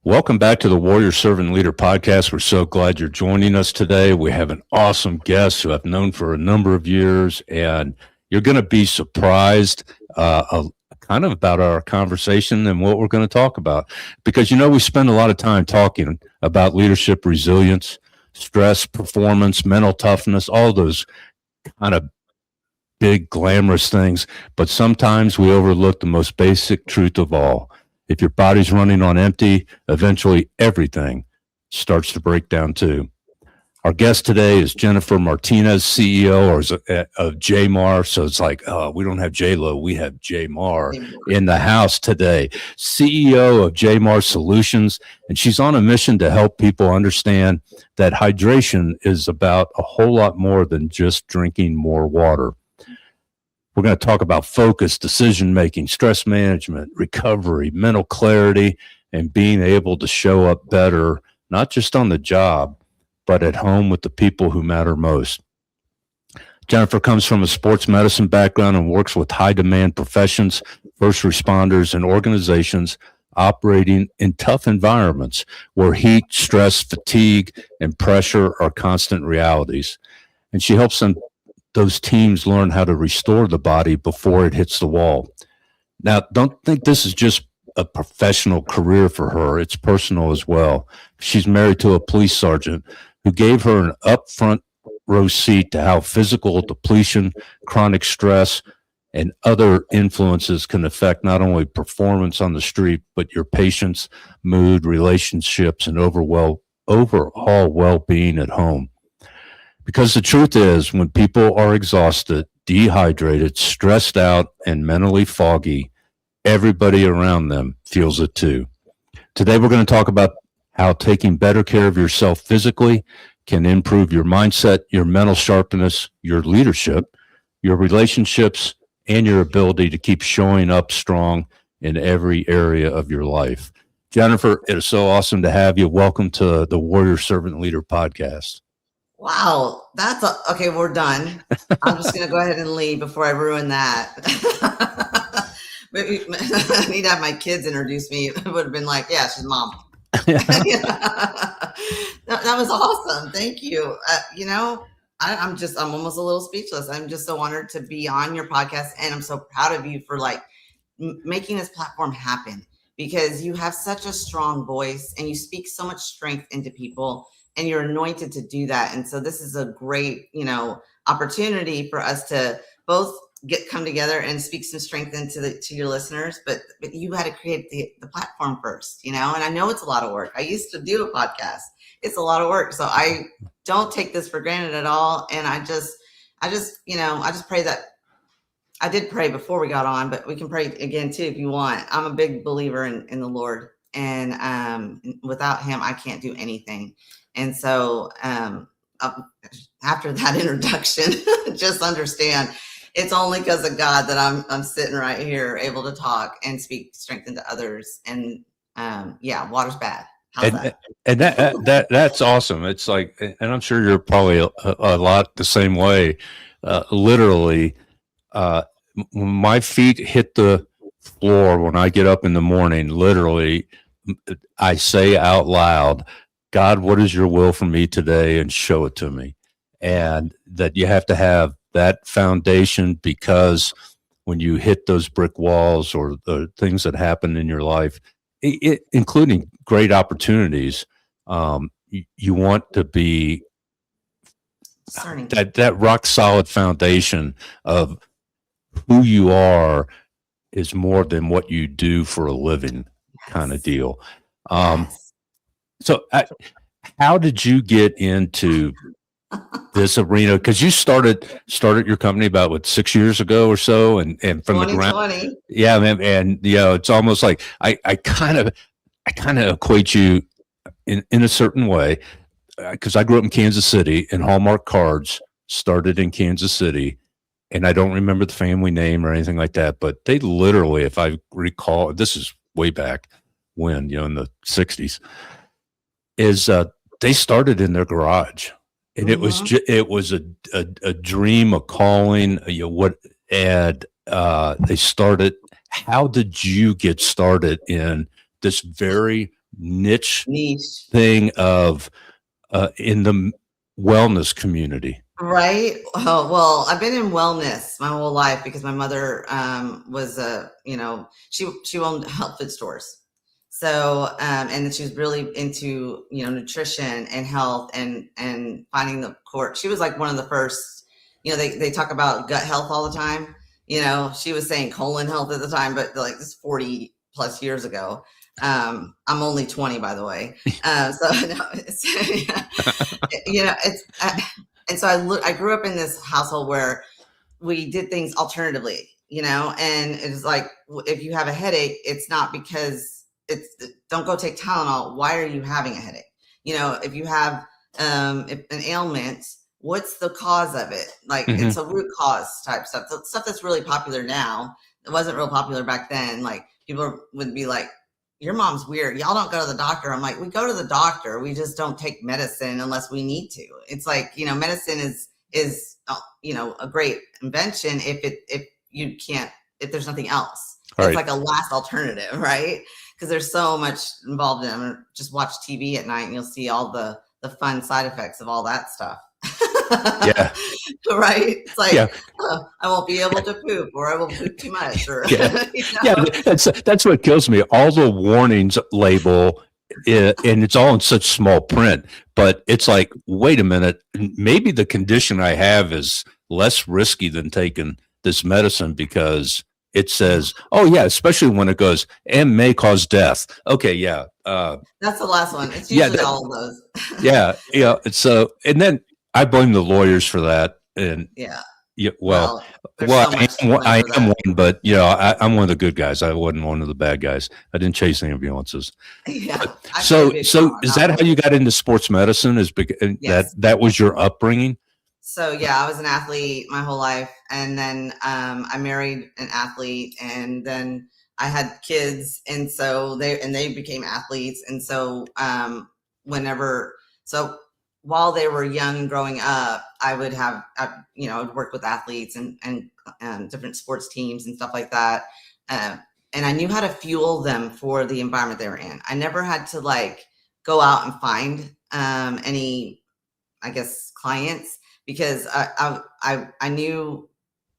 Welcome back to the Warrior Servant Leader podcast. We're so glad you're joining us today. We have an awesome guest who I've known for a number of years, and you're going to be surprised kind of about our conversation and what we're going to talk about. Because, we spend a lot of time talking about leadership resilience, stress, performance, mental toughness, all those kind of big, glamorous things. But sometimes we overlook the most basic truth of all. If your body's running on empty, eventually everything starts to break down too. Our guest today is Jennifer Martinez, CEO of JMAR. So it's like, we don't have J-Lo, we have JMAR in the house today. CEO of JMAR Solutions, and she's on a mission to help people understand that hydration is about a whole lot more than just drinking more water. We're going to talk about focus, decision-making, stress management, recovery, mental clarity, and being able to show up better, not just on the job, but at home with the people who matter most. Jennifer comes from a sports medicine background and works with high-demand professions, first responders, and organizations operating in tough environments where heat, stress, fatigue, and pressure are constant realities. And she helps those teams learn how to restore the body before it hits the wall. Now, don't think this is just a professional career for her. It's personal as well. She's married to a police sergeant who gave her an upfront row seat to how physical depletion, chronic stress, and other influences can affect not only performance on the street, but your patient's mood, relationships, and overall well-being at home. Because the truth is, when people are exhausted, dehydrated, stressed out, and mentally foggy, everybody around them feels it too. Today, we're going to talk about how taking better care of yourself physically can improve your mindset, your mental sharpness, your leadership, your relationships, and your ability to keep showing up strong in every area of your life. Jennifer, it is so awesome to have you. Welcome to the Warrior Servant Leader podcast. Wow, okay. We're done. I'm just going to go ahead and leave before I ruin that. Maybe I need to have my kids introduce me. It would have been like, yeah, she's mom. That was awesome. Thank you. I'm almost a little speechless. I'm just so honored to be on your podcast, and I'm so proud of you for making this platform happen, because you have such a strong voice and you speak so much strength into people. And you're anointed to do that. And so this is a great, opportunity for us to both come together and speak some strength to your listeners. But you had to create the platform first, and I know it's a lot of work. I used to do a podcast. It's a lot of work. So I don't take this for granted at all. And I just pray that I did pray before we got on, but we can pray again too, if you want. I'm a big believer in the Lord, and without him, I can't do anything. And so after that introduction, just understand it's only because of God that I'm sitting right here able to talk and speak strength into others. And water's bad. How's that? And that's awesome. It's like, and I'm sure you're probably a lot the same way. Literally, when my feet hit the floor when I get up in the morning, literally, I say out loud, God, what is your will for me today? And show it to me. And that you have to have that foundation, because when you hit those brick walls or the things that happen in your life, including great opportunities, you want to be that rock solid foundation of who you are is more than what you do for a living, kind of deal. So how did you get into this arena? Because you started your company about 6 years ago or so, and from the ground. Yeah, man, and it's almost like I kind of equate you in a certain way, because I grew up in Kansas City, and Hallmark Cards started in Kansas City, and I don't remember the family name or anything like that, but they literally, if I recall, this is way back when, in the 60s. They started in their garage, and it was a dream, a calling. They started. How did you get started in this very niche Niche. thing of in the wellness community. Right. Oh, well, I've been in wellness my whole life because my mother was she owned health food stores. So and she was really into, nutrition and health and finding the core. She was like one of the first, they talk about gut health all the time. She was saying colon health at the time, but like this 40 plus years ago. I'm only 20, by the way. So no, it's and so I grew up in this household where we did things alternatively, and it's like, if you have a headache, it's not because don't go take Tylenol. Why are you having a headache? If you have an ailment, what's the cause of it? Like, it's a root cause type stuff. The stuff that's really popular now, it wasn't real popular back then. Like, people would be like, your mom's weird. Y'all don't go to the doctor. I'm like, we go to the doctor. We just don't take medicine unless we need to. It's like, medicine is a great invention if there's nothing else. Right. It's like a last alternative, right? Because there's so much involved in it. Just watch TV at night and you'll see all the fun side effects of all that stuff. Yeah. Right. It's like, I won't be able to poop, or I will poop too much, or yeah, that's what kills me. All the warnings label, and it's all in such small print, but it's like, wait a minute, maybe the condition I have is less risky than taking this medicine, because it says, oh yeah, especially when it goes, and may cause death. Okay. Yeah. That's the last one. It's usually all of those. Yeah. So, and then I blame the lawyers for that. And well, I am one, but I'm one of the good guys. I wasn't one of the bad guys. I didn't chase ambulances. Yeah. So is that how you got into sports medicine? Is because that was your upbringing? So I was an athlete my whole life, and then I married an athlete, and then I had kids, and so they became athletes, and so while they were young and growing up, I would I would work with athletes and different sports teams and stuff like that. And I knew how to fuel them for the environment they were in. I never had to like go out and find any, I guess, clients, because I knew,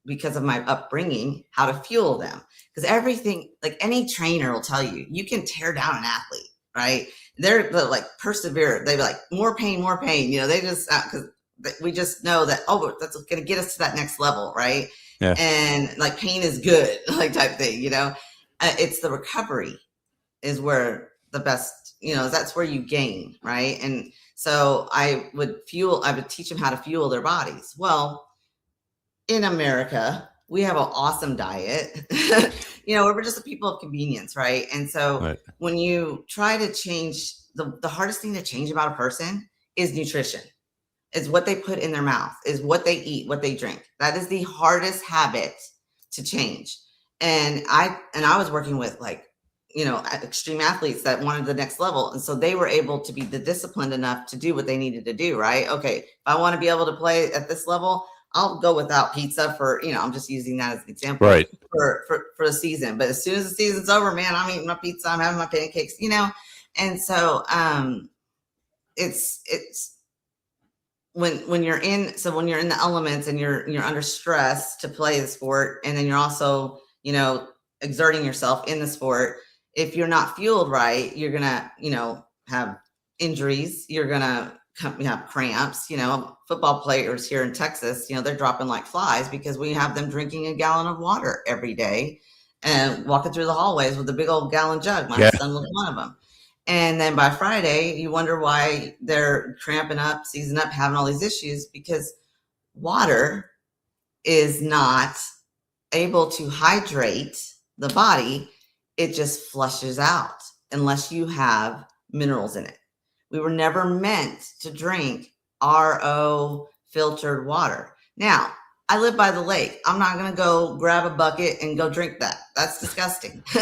because of my upbringing, how to fuel them. Because everything, like any trainer will tell you, you can tear down an athlete, right? They're like persevere. They're like, more pain. They just, because we just know that, that's going to get us to that next level, right? Yeah. And like, pain is good, like type thing, it's the recovery is where the best, that's where you gain, right? And so I would teach them how to fuel their bodies. Well, in America, we have an awesome diet. We're just the people of convenience, right? And so when you try to change, the hardest thing to change about a person is nutrition. Is what they put in their mouth, is what they eat, what they drink. That is the hardest habit to change. And I was working with extreme athletes that wanted the next level. And so they were able to be disciplined enough to do what they needed to do, right? Okay, if I want to be able to play at this level, I'll go without pizza for, I'm just using that as an example, right, for the season. But as soon as the season's over, man, I'm eating my pizza, I'm having my pancakes, And so it's when you're in the elements and you're under stress to play the sport, and then you're also, exerting yourself in the sport. If you're not fueled right, you're gonna, have injuries. You're gonna have cramps. Football players here in Texas, they're dropping like flies because we have them drinking a gallon of water every day and walking through the hallways with a big old gallon jug. My son was one of them. And then by Friday, you wonder why they're cramping up, seizing up, having all these issues, because water is not able to hydrate the body. It just flushes out unless you have minerals in it. We were never meant to drink RO filtered water. Now, I live by the lake. I'm not going to go grab a bucket and go drink that. That's disgusting. So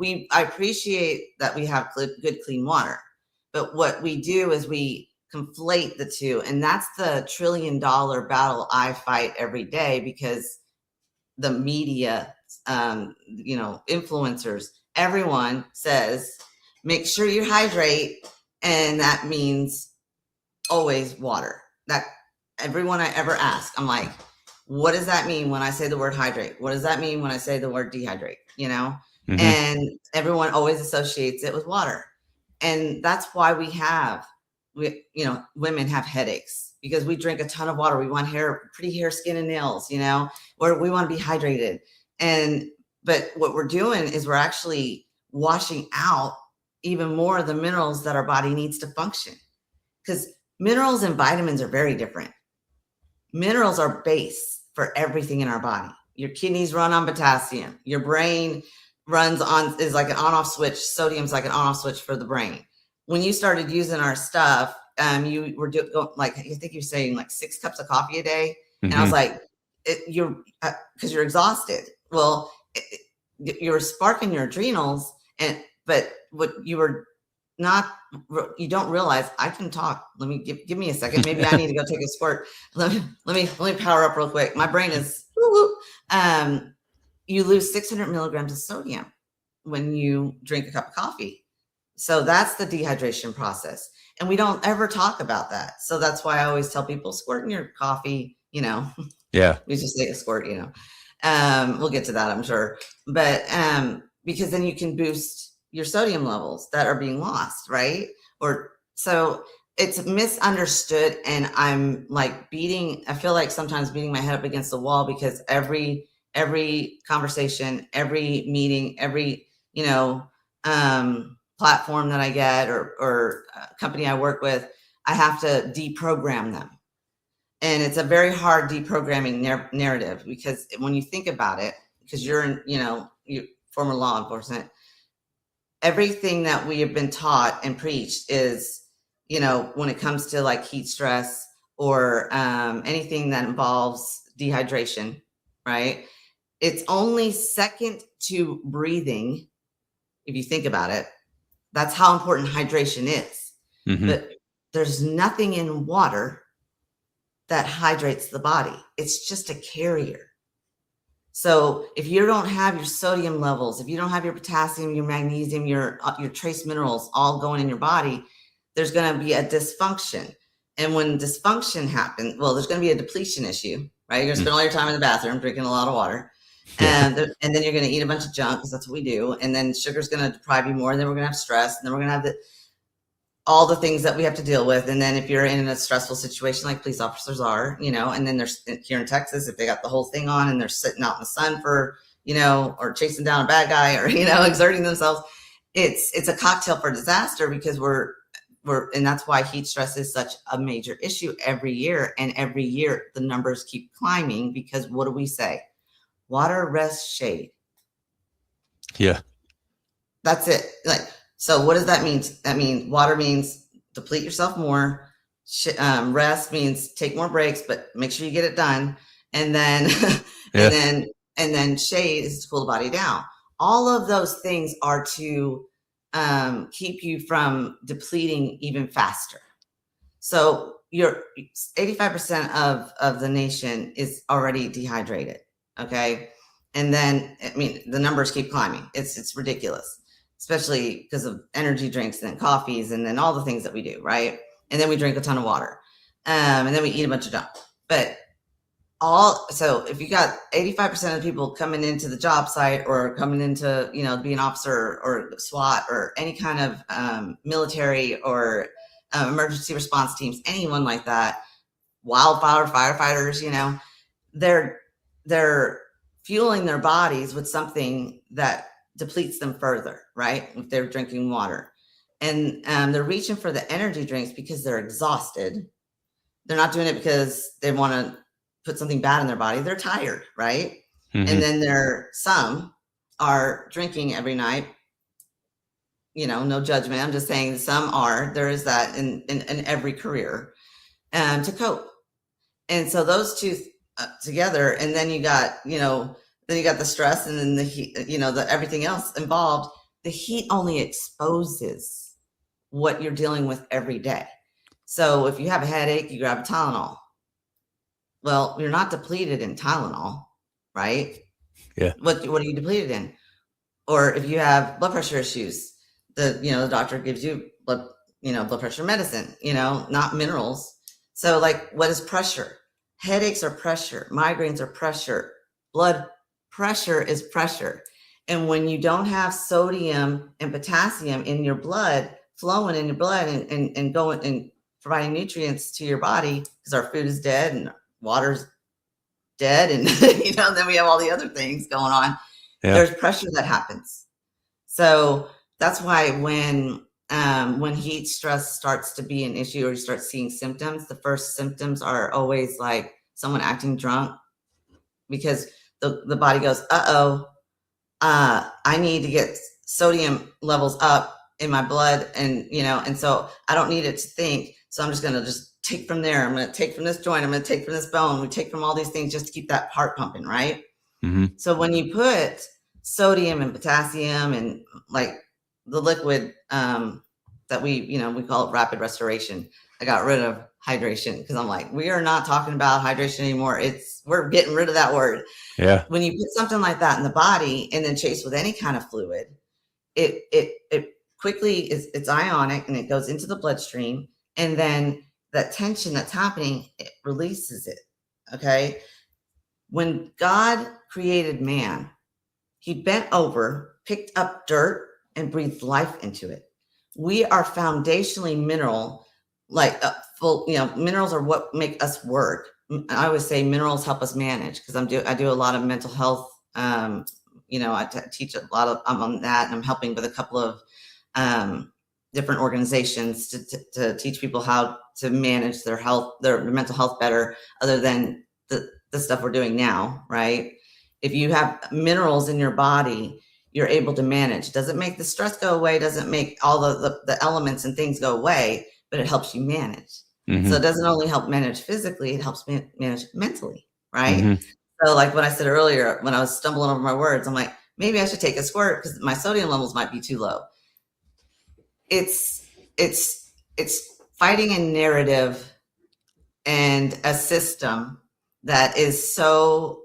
I appreciate that we have good, clean water. But what we do is we conflate the two. And that's the $1 trillion battle I fight every day, because the media influencers, everyone says, make sure you hydrate. And that means always water. That everyone I ever ask, I'm like, what does that mean when I say the word hydrate? What does that mean when I say the word dehydrate? Mm-hmm. And everyone always associates it with water. And that's why women have headaches, because we drink a ton of water. We want pretty hair, skin, and nails, or we want to be hydrated. But what we're doing is we're actually washing out even more of the minerals that our body needs to function. Because minerals and vitamins are very different. Minerals are base for everything in our body. Your kidneys run on potassium. Your brain is like an on-off switch. Sodium's like an on-off switch for the brain. When you started using our stuff, you were doing I think you're saying like 6 cups of coffee a day. Mm-hmm. And I was like, because you're exhausted. Well, you're sparking your adrenals, but what you don't realize. I can talk. Let me give me a second. Maybe I need to go take a squirt. Let me power up real quick. My brain is you lose 600 milligrams of sodium when you drink a cup of coffee. So that's the dehydration process. And we don't ever talk about that. So that's why I always tell people, squirt in your coffee, Yeah. We just say a squirt, we'll get to that, I'm sure. But because then you can boost your sodium levels that are being lost, right? So it's misunderstood. And I'm like I feel like sometimes beating my head up against the wall, because every conversation, every meeting, every, platform that I get or company I work with, I have to deprogram them. And it's a very hard deprogramming narrative, because when you think about it, because you're in, you former law enforcement, everything that we have been taught and preached is, when it comes to like heat stress or anything that involves dehydration, right? It's only second to breathing. If you think about it, that's how important hydration is. Mm-hmm. But there's nothing in water that hydrates the body. It's just a carrier. So if you don't have your sodium levels, if you don't have your potassium, your magnesium, your trace minerals all going in your body, there's going to be a dysfunction. And when dysfunction happens, well, there's going to be a depletion issue, right? You're going to spend all your time in the bathroom drinking a lot of water. And then you're going to eat a bunch of junk, because that's what we do. And then sugar's going to deprive you more. And then we're going to have stress. And then we're going to have all the things that we have to deal with. And then if you're in a stressful situation, like police officers are, and then there's here in Texas, if they got the whole thing on and they're sitting out in the sun for, or chasing down a bad guy, or, exerting themselves, it's a cocktail for disaster, because and that's why heat stress is such a major issue every year. And every year the numbers keep climbing, because what do we say? Water, rest, shade. Yeah. That's it. So what does that mean? That means water means deplete yourself more. Rest means take more breaks, but make sure you get it done. And then, and then shade is to cool the body down. All of those things are to keep you from depleting even faster. So you're 85% of the nation is already dehydrated. Okay. And then, the numbers keep climbing. It's ridiculous, especially because of energy drinks and then coffees and then all the things that we do. Right. And then we drink a ton of water. And then we eat a bunch of junk. So if you got 85% of the people coming into the job site, or coming into, be an officer or SWAT or any kind of military or emergency response teams, anyone like that, wildfire firefighters, they're fueling their bodies with something that depletes them further, right? If they're drinking water, and they're reaching for the energy drinks because they're exhausted. They're not doing it because they want to put something bad in their body. They're tired, right? Mm-hmm. And then some are drinking every night. No judgment. I'm just saying there is that in every career to cope. And so those two together, and then you got, the stress, and then the heat, the everything else involved. The heat only exposes what you're dealing with every day. So if you have a headache, you grab a Tylenol. Well, you're not depleted in Tylenol, right? Yeah. What are you depleted in? Or if you have blood pressure issues, the doctor gives you blood pressure medicine, not minerals. So like, what is pressure? Headaches are pressure. Migraines are pressure. Blood pressure is pressure. And when you don't have sodium and potassium in your blood, flowing in your blood and going and providing nutrients to your body, because our food is dead and water's dead, and then we have all the other things going on. Yeah. There's pressure that happens. So that's why when heat stress starts to be an issue, or you start seeing symptoms, the first symptoms are always like someone acting drunk, because the body goes, I need to get sodium levels up in my blood, and so I don't need it to think. So I'm just going to just take from there. I'm going to take from this joint. I'm going to take from this bone. We take from all these things just to keep that heart pumping, right? Mm-hmm. So when you put sodium and potassium and like the liquid that we call it rapid restoration. I got rid of hydration because I'm like, we are not talking about hydration anymore. We're getting rid of that word. Yeah. When you put something like that in the body and then chase with any kind of fluid, it quickly it's ionic and it goes into the bloodstream, and then that tension that's happening, it releases it. Okay. When God created man, he bent over, picked up dirt, and breathed life into it. We are foundationally mineral, like minerals are what make us work. I always say minerals help us manage, because I do a lot of mental health. I teach a lot of on that, and I'm helping with a couple of different organizations to teach people how to manage their health, their mental health better, other than the stuff we're doing now, right? If you have minerals in your body, you're able to manage. Doesn't make the stress go away, doesn't make all the elements and things go away, but it helps you manage. Mm-hmm. So it doesn't only help manage physically, it helps manage mentally, right? Mm-hmm. So like what I said earlier, when I was stumbling over my words, I'm like, maybe I should take a squirt because my sodium levels might be too low. It's fighting a narrative and a system that is so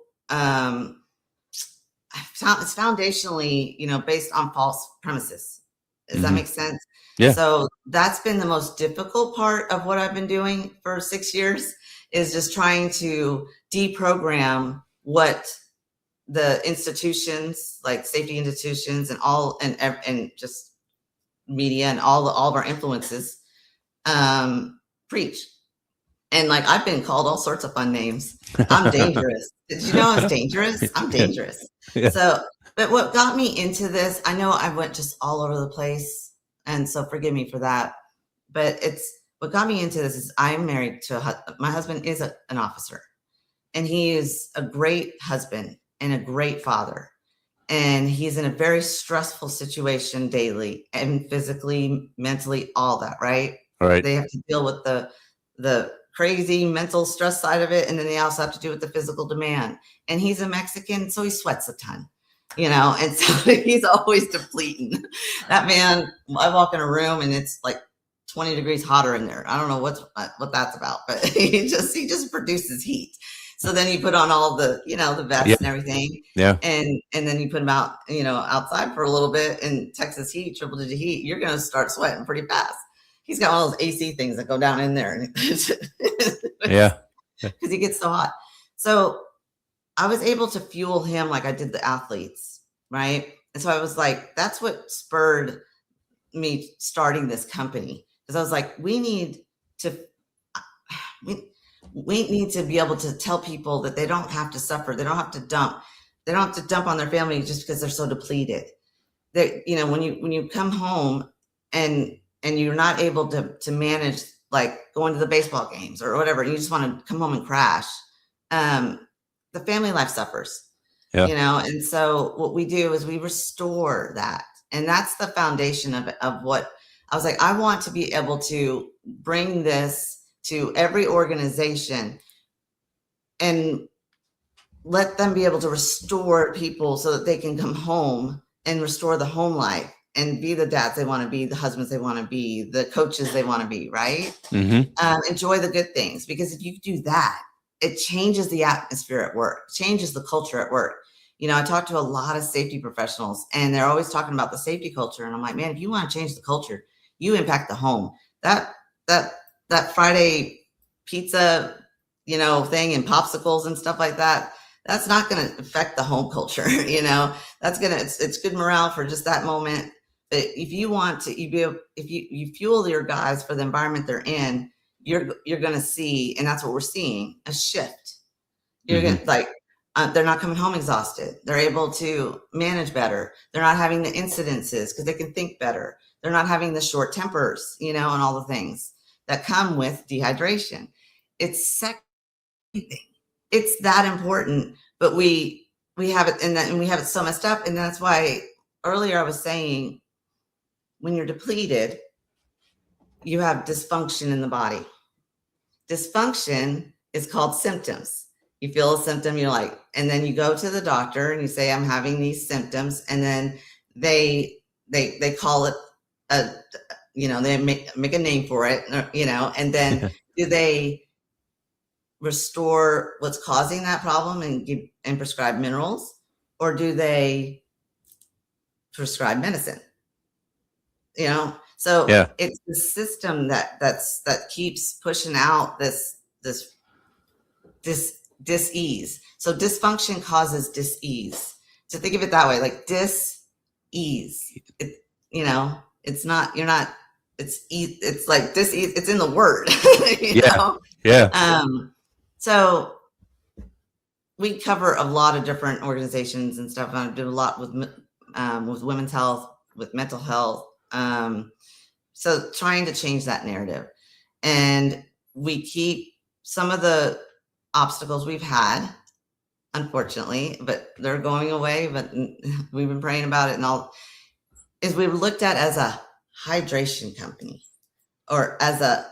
it's foundationally, based on false premises. Does that make sense? Yeah. So that's been the most difficult part of what I've been doing for 6 years, is just trying to deprogram what the institutions, like safety institutions and all, and just media and all of our influences preach. And like, I've been called all sorts of fun names. I'm dangerous. Did you know I was dangerous? I'm dangerous. Yeah. So, but what got me into this, I know I went just all over the place, and so forgive me for that. But what got me into this is I'm married to my husband is an officer, and he is a great husband and a great father. And he's in a very stressful situation daily, and physically, mentally, all that, right? Right. They have to deal with the crazy mental stress side of it, and then they also have to do with the physical demand. And he's a Mexican, so he sweats a ton, and so he's always depleting. That man, I walk in a room and it's like 20 degrees hotter in there. I don't know what that's about, but he just produces heat. So then you put on all the the vests and everything, and then you put him out outside for a little bit in Texas heat, triple digit heat. You're going to start sweating pretty fast. He's got one of those AC things that go down in there. Yeah. Because he gets so hot. So I was able to fuel him like I did the athletes, right? And so I was like, that's what spurred me starting this company. Because I was like, we need to be able to tell people that they don't have to suffer. They don't have to dump. They don't have to dump on their family just because they're so depleted. That, when you come home and you're not able to manage, like going to the baseball games or whatever, you just want to come home and crash, the family life suffers, and so what we do is we restore that. And that's the foundation of what I was like, I want to be able to bring this to every organization and let them be able to restore people so that they can come home and restore the home life and be the dads they want to be, the husbands they want to be, the coaches they want to be, right? Mm-hmm. Enjoy the good things, because if you do that, it changes the atmosphere at work, changes the culture at work. You know, I talk to a lot of safety professionals, and they're always talking about the safety culture. And I'm like, man, if you want to change the culture, you impact the home. That Friday pizza, you know, thing and popsicles and stuff like that, that's not going to affect the home culture. You know, it's good morale for just that moment. But if you want to, if you fuel your guys for the environment they're in, you're going to see, and that's what we're seeing, a shift. You're going to they're not coming home exhausted. They're able to manage better. They're not having the incidences because they can think better. They're not having the short tempers, you know, and all the things that come with dehydration. It's everything. It's that important, but we have it, and we have it so messed up. And that's why earlier I was saying, when you're depleted, you have dysfunction in the body. Dysfunction is called symptoms. You feel a symptom, you're like, and then you go to the doctor and you say, I'm having these symptoms. And then they call it they make a name for it, you know, and then do they restore what's causing that problem and prescribe minerals, or do they prescribe medicine? You know, so it's the system that keeps pushing out this dis-ease. So dysfunction causes dis-ease. So think of it that way, like dis-ease. You know, it's not, you're not, it's like dis-ease, it's in the word. you know? Yeah. So we cover a lot of different organizations and stuff. I do a lot with women's health, with mental health. So trying to change that narrative, and we keep some of the obstacles we've had, unfortunately, but they're going away. But we've been praying about it, and all is we were looked at as a hydration company or as a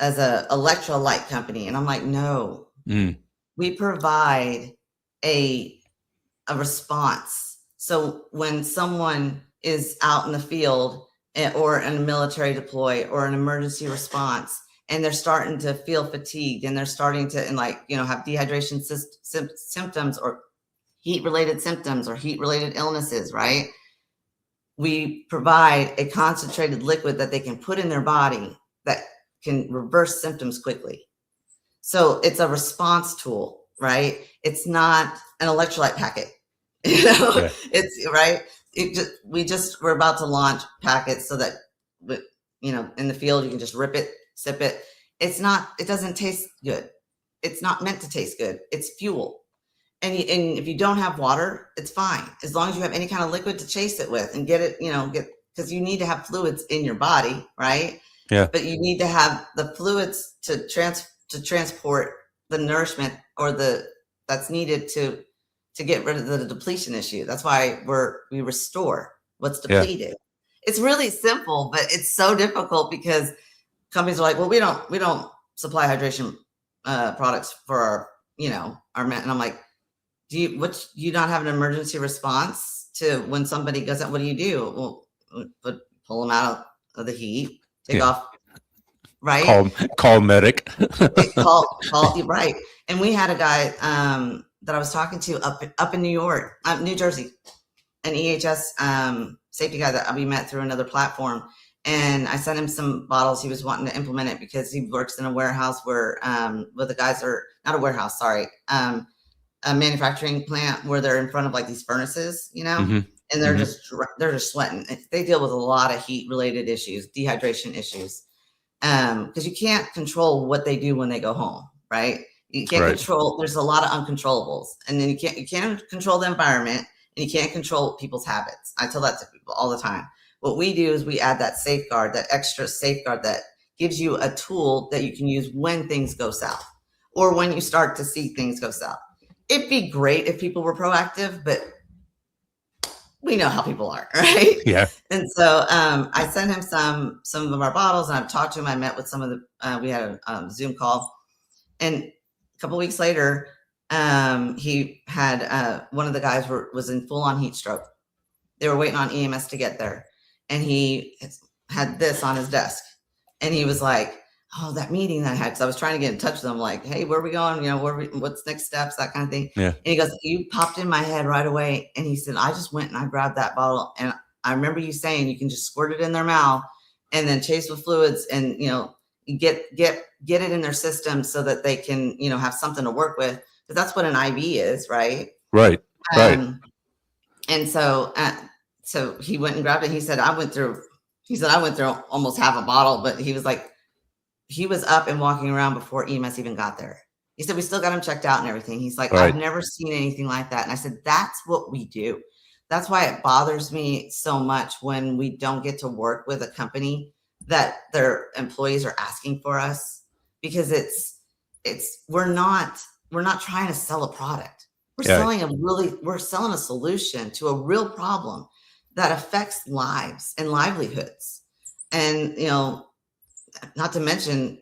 electrolyte company, and I'm like, no, we provide a response. So when someone is out in the field or in a military deploy or an emergency response, and they're starting to feel fatigued, and they're starting to have dehydration symptoms or heat-related symptoms or heat-related illnesses, right? We provide a concentrated liquid that they can put in their body that can reverse symptoms quickly. So it's a response tool, right? It's not an electrolyte packet. You know, yeah. It's right. We're about to launch packets so that, in the field, you can just rip it, sip it. It doesn't taste good. It's not meant to taste good. It's fuel. And if you don't have water, it's fine. As long as you have any kind of liquid to chase it with and get it, because you need to have fluids in your body, right? Yeah. But you need to have the fluids to transport the nourishment that's needed to get rid of the depletion issue. That's why we restore what's depleted. Yeah. It's really simple, but it's so difficult because companies are like, well, we don't supply hydration products for our men. And I'm like, do you not have an emergency response to when somebody goes out? What do you do? Well, pull them out of the heat, take off, right? Call medic. call right. And we had a guy that I was talking to up in New Jersey, an EHS safety guy that we met through another platform. And I sent him some bottles. He was wanting to implement it because he works in a warehouse where the guys are not a warehouse, sorry, a manufacturing plant where they're in front of like these furnaces, and they're just sweating. They deal with a lot of heat related issues, dehydration issues, because you can't control what they do when they go home, right? You can't control. There's a lot of uncontrollables, and then you can't control the environment, and you can't control people's habits. I tell that to people all the time. What we do is we add that safeguard, that extra safeguard that gives you a tool that you can use when things go south or when you start to see things go south. It'd be great if people were proactive, but we know how people are, right? Yeah. And so I sent him some of our bottles, and I've talked to him. I met with some of we had a Zoom call, and a couple of weeks later, he had one of the guys was in full on heat stroke. They were waiting on EMS to get there, and he had this on his desk, and he was like, oh, that meeting that I had, because I was trying to get in touch with them, like, hey, where are we going? You know, what's next steps, that kind of thing. Yeah. And he goes, you popped in my head right away. And he said, I just went and I grabbed that bottle. And I remember you saying you can just squirt it in their mouth and then chase with fluids and, you know, get it in their system so that they can, you know, have something to work with. Because that's what an IV is, right? Right. Right. And so he went and grabbed it. He said, I went through almost half a bottle, but he was like, he was up and walking around before EMS even got there. He said, we still got him checked out and everything. He's like, Right. I've never seen anything like that. And I said, that's what we do. That's why it bothers me so much when we don't get to work with a company that their employees are asking for us, because we're not trying to sell a product. We're selling a solution to a real problem that affects lives and livelihoods. And, you know, not to mention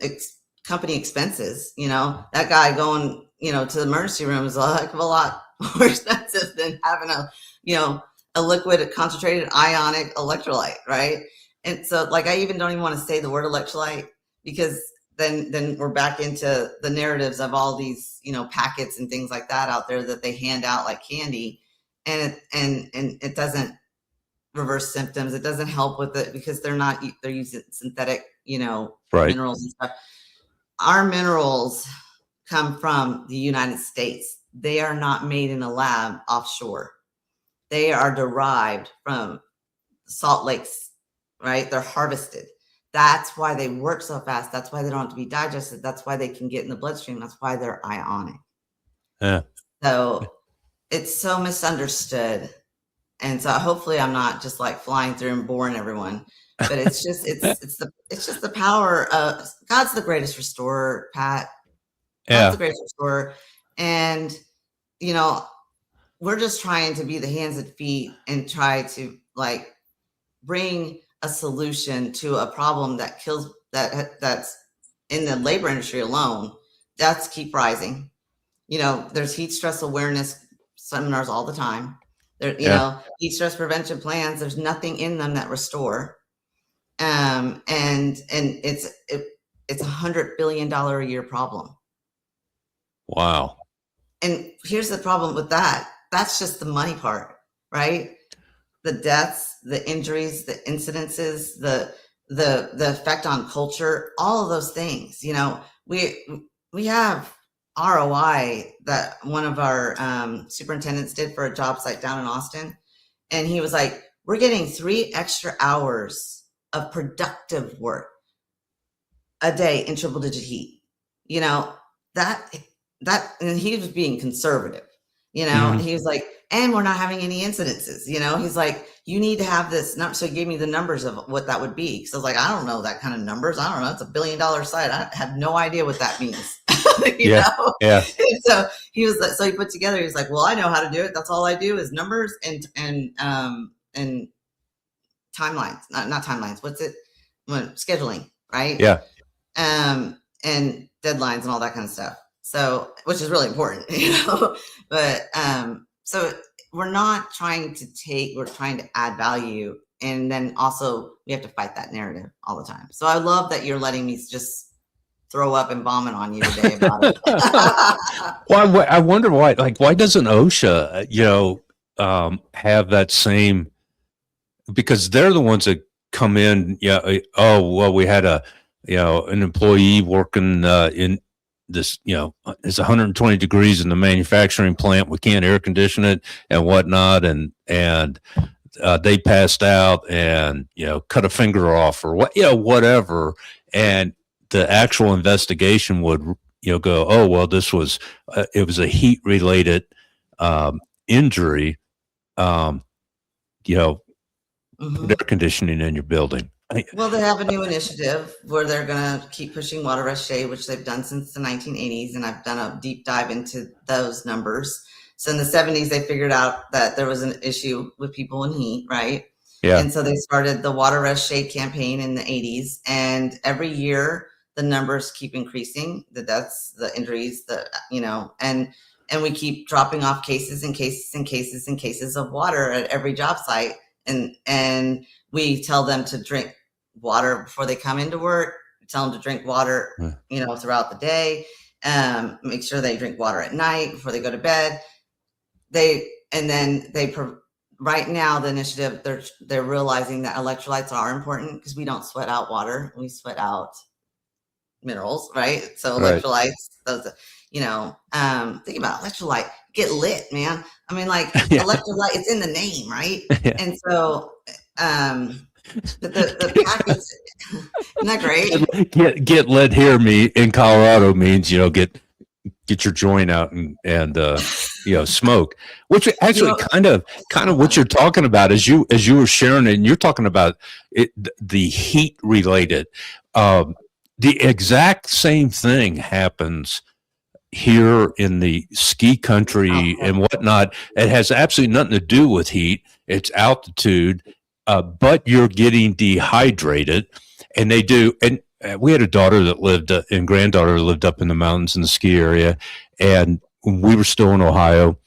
company expenses. You know, that guy going, you know, to the emergency room is a heck of a lot more expensive than having a liquid concentrated ionic electrolyte, right? And so, like, I even don't even want to say the word electrolyte, because then we're back into the narratives of all these, you know, packets and things like that out there that they hand out like candy, and it doesn't reverse symptoms. It doesn't help with it, because they're using synthetic, you know, Right. minerals and stuff. Our minerals come from the United States. They are not made in a lab offshore. They are derived from salt lakes, right? They're harvested. That's why they work so fast. That's why they don't have to be digested. That's why they can get in the bloodstream. That's why they're ionic. Yeah. So it's so misunderstood. And so hopefully I'm not just like flying through and boring everyone, but it's just the power of God's the greatest restorer, Pat. God's the greatest restorer. And, you know, we're just trying to be the hands and feet and try to like bring a solution to a problem that kills that's in the labor industry alone. Deaths keep rising. You know, there's heat stress awareness seminars all the time. There, you know, heat stress prevention plans, there's nothing in them that restore. And it's $100 billion a year problem. Wow. And here's the problem with that. That's just the money part, right? The deaths, the injuries, the incidences, the effect on culture, all of those things. You know, we have ROI that one of our superintendents did for a job site down in Austin. And he was like, we're getting 3 extra hours of productive work a day in triple digit heat. You know, that, and he was being conservative, you know, he was like, and we're not having any incidences, you know, he's like, you need to have this number. So he gave me the numbers of what that would be. So I was like, I don't know that kind of numbers. I don't know. It's $1 billion site. I have no idea what that means. you know? Yeah. And so he was like, so he put together, he was like, well, I know how to do it. That's all I do is numbers and timelines, not timelines. What's it? Scheduling, right? Yeah. And deadlines and all that kind of stuff. So, which is really important, you know, but, so we're not trying to we're trying to add value. And then also we have to fight that narrative all the time. So I love that you're letting me just throw up and vomit on you today about it. Well, I wonder why doesn't OSHA, you know, have that same, because they're the ones that come in. Yeah. Oh, well, we had an employee working in this, you know, it's 120 degrees in the manufacturing plant. We can't air condition it and whatnot. And they passed out and, you know, cut a finger off or what, you know, whatever. And the actual investigation would, you know, go, oh, well, this was, it was a heat related injury, you know, air conditioning in your building. Well, they have a new initiative where they're going to keep pushing water rush shade, which they've done since the 1980s. And I've done a deep dive into those numbers. So in the 70s, they figured out that there was an issue with people in heat, right? Yeah. And so they started the water rush shade campaign in the 80s. And every year, the numbers keep increasing, the deaths, the injuries, you know, and we keep dropping off cases and cases and cases and cases of water at every job site. And we tell them to drink water before they come into work, tell them to drink water, throughout the day. Make sure they drink water at night before they go to bed. Right now, the initiative, they're realizing that electrolytes are important because we don't sweat out water. We sweat out minerals, right? So electrolytes, those, think about electrolyte, get lit, man. I mean, like electrolyte, it's in the name, right? Yeah. And so, the package, isn't that great? Get lit here in Colorado means, get your joint out and smoke, which actually kind of what you're talking about as you were sharing it, and you're talking about it, the heat related, the exact same thing happens here in the ski country and whatnot. It has absolutely nothing to do with heat. It's altitude, but you're getting dehydrated, and they do. And we had a daughter that lived and granddaughter lived up in the mountains in the ski area, and we were still in Ohio.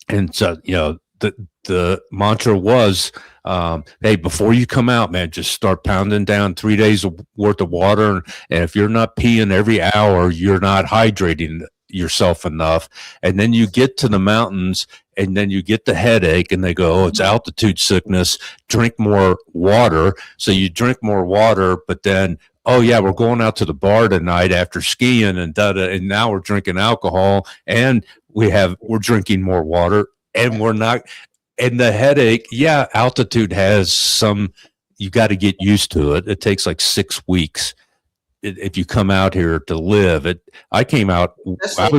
And so, the mantra was, hey, before you come out, man, just start pounding down 3 days worth of water. And if you're not peeing every hour, you're not hydrating yourself enough. And then you get to the mountains and then you get the headache and they go, oh, it's altitude sickness, drink more water. So you drink more water, but then, oh yeah, we're going out to the bar tonight after skiing and and now we're drinking alcohol and we're drinking more water and we're not. And the headache, altitude has you got to get used to it. It takes like 6 weeks if you come out here to live. I came out, I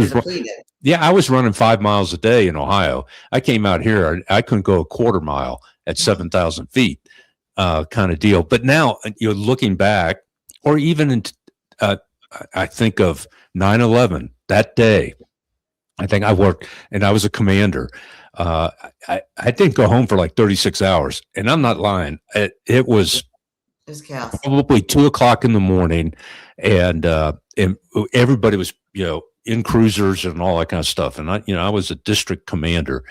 was running 5 miles a day in Ohio. I came out here, I couldn't go a quarter mile at 7,000 feet, kind of deal. But now you're looking back, or even I think of 9/11 that day. I think I worked and I was a commander. I didn't go home for like 36 hours, and I'm not lying. It was chaos. Probably 2:00 in the morning, and everybody was in cruisers and all that kind of stuff. And I was a district commander,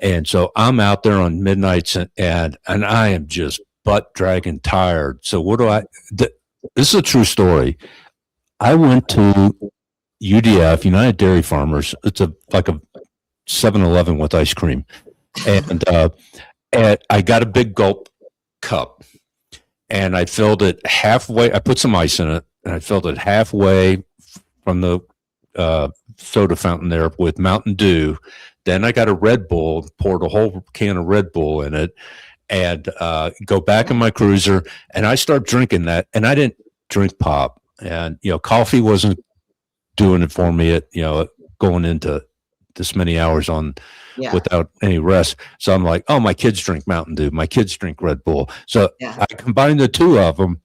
and so I'm out there on midnights, and I am just butt dragging tired. So what do this is a true story. I went to UDF, United Dairy Farmers. It's like a 7-Eleven with ice cream, and I got a big gulp cup, and I filled it halfway. I put some ice in it, and I filled it halfway from the soda fountain there with Mountain Dew. Then I got a Red Bull, poured a whole can of Red Bull in it, and go back in my cruiser, and I start drinking that. And I didn't drink pop, and coffee wasn't doing it for me. Going into this many hours without any rest. So I'm like, oh, my kids drink Mountain Dew. My kids drink Red Bull. So I combined the two of them.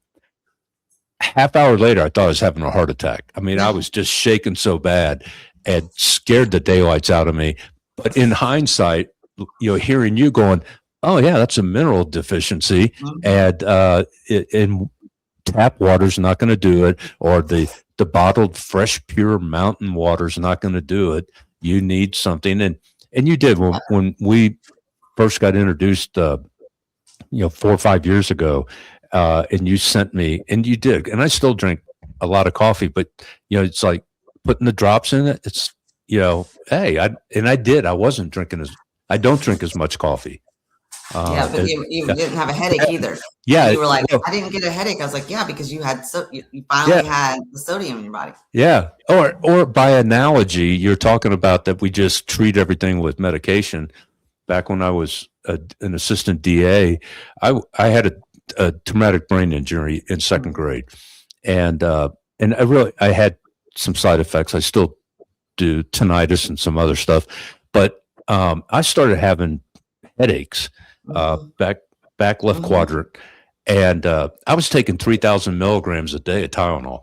Half hour later, I thought I was having a heart attack. I mean, I was just shaking so bad and scared the daylights out of me. But in hindsight, hearing you going, oh yeah, that's a mineral deficiency, and tap water's not going to do it, or the bottled fresh pure mountain water's not going to do it. You need something, and you did when we first got introduced, 4 or 5 years ago, and you sent me, and you did, and I still drink a lot of coffee, but it's like putting the drops in it. It's hey, I wasn't drinking I don't drink as much coffee. But you didn't have a headache either. Yeah, you were like, I didn't get a headache. I was like, because you had you finally had the sodium in your body. Yeah, or by analogy, you're talking about that we just treat everything with medication. Back when I was an assistant DA, I had a traumatic brain injury in second grade, and I had some side effects. I still do, tinnitus and some other stuff, but I started having headaches. Back left quadrant, and I was taking 3,000 milligrams a day of Tylenol.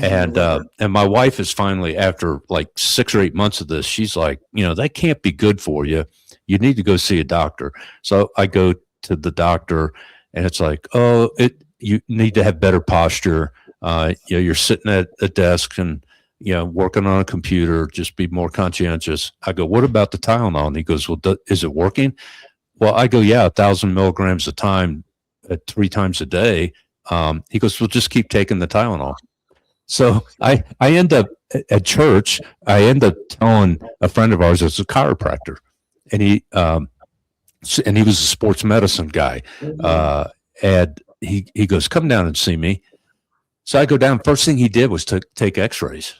And my wife is finally, after like 6 or 8 months of this, she's like, that can't be good for you. You need to go see a doctor. So I go to the doctor, and it's like, oh, you need to have better posture. You're sitting at a desk and working on a computer. Just be more conscientious. I go, what about the Tylenol? And he goes, well, is it working? Well, I go, 1,000 milligrams a time, 3 times a day. He goes, well, just keep taking the Tylenol. So I end up at church. I end up telling a friend of ours that's a chiropractor, and he was a sports medicine guy. And he goes, come down and see me. So I go down. First thing he did was to take X-rays,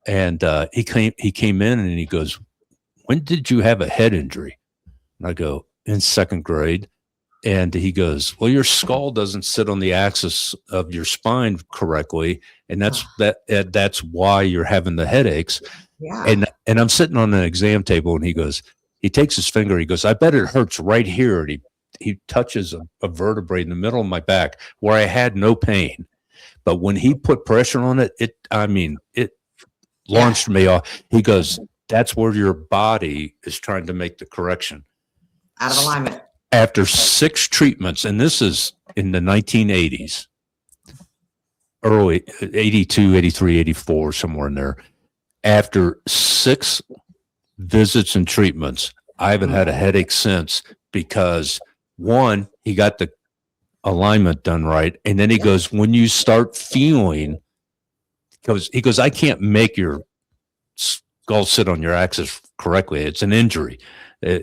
and he came in and he goes, when did you have a head injury? And I go, in second grade. And he goes, well, your skull doesn't sit on the axis of your spine correctly, and that's why you're having the headaches. Yeah. And I'm sitting on an exam table, and he takes his finger, he goes, I bet it hurts right here. And he touches a vertebrae in the middle of my back where I had no pain. But when he put pressure on it, it launched me off. He goes, that's where your body is trying to make the correction. Out of alignment. After 6 treatments, and this is in the 1980s, early 82, 83, 84, somewhere in there. After 6 visits and treatments, I haven't had a headache since, because one, he got the alignment done right. And then he goes, when you start feeling, he goes, I can't make your skull sit on your axis correctly. It's an injury.